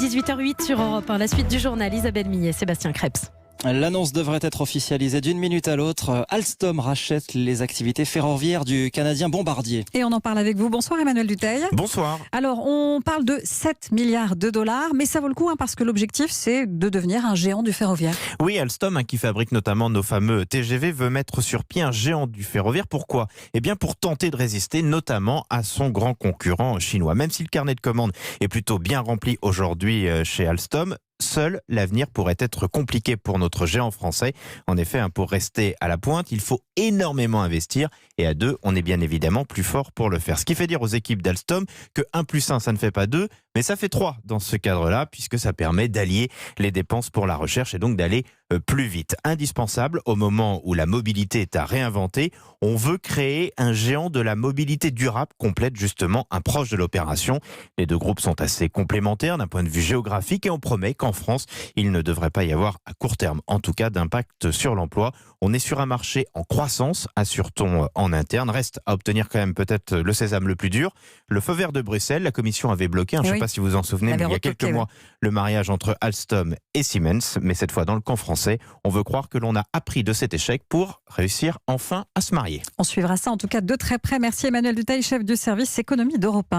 18h08 sur Europe 1. La suite du journal, Isabelle Millet, Sébastien Krebs. L'annonce devrait être officialisée d'une minute à l'autre. Alstom rachète les activités ferroviaires du Canadien Bombardier. Et on en parle avec vous. Bonsoir Emmanuel Dutheil. Bonsoir. Alors on parle de 7 milliards de dollars, mais ça vaut le coup parce que l'objectif c'est de devenir un géant du ferroviaire. Oui, Alstom, qui fabrique notamment nos fameux TGV, veut mettre sur pied un géant du ferroviaire. Pourquoi ? Eh bien pour tenter de résister notamment à son grand concurrent chinois. Même si le carnet de commandes est plutôt bien rempli aujourd'hui chez Alstom, seul l'avenir pourrait être compliqué pour notre géant français. En effet, pour rester à la pointe, il faut énormément investir et à deux, on est bien évidemment plus fort pour le faire. Ce qui fait dire aux équipes d'Alstom que 1 + 1, ça ne fait pas 2, mais ça fait 3 dans ce cadre-là, puisque ça permet d'allier les dépenses pour la recherche et donc d'aller plus vite. Indispensable au moment où la mobilité est à réinventer, on veut créer un géant de la mobilité durable complète, justement un proche de l'opération. Les deux groupes sont assez complémentaires d'un point de vue géographique et on promet qu'en France, il ne devrait pas y avoir à court terme, en tout cas, d'impact sur l'emploi. On est sur un marché en croissance, assure-t-on en interne. Reste à obtenir quand même peut-être le sésame le plus dur. Le feu vert de Bruxelles, la Commission avait bloqué, je ne sais pas si vous en souvenez, mais il y a quelques mois, le mariage entre Alstom et Siemens. Mais cette fois, dans le camp français, on veut croire que l'on a appris de cet échec pour réussir enfin à se marier. On suivra ça en tout cas de très près. Merci Emmanuel Dutheil, chef du service économie d'Europe 1.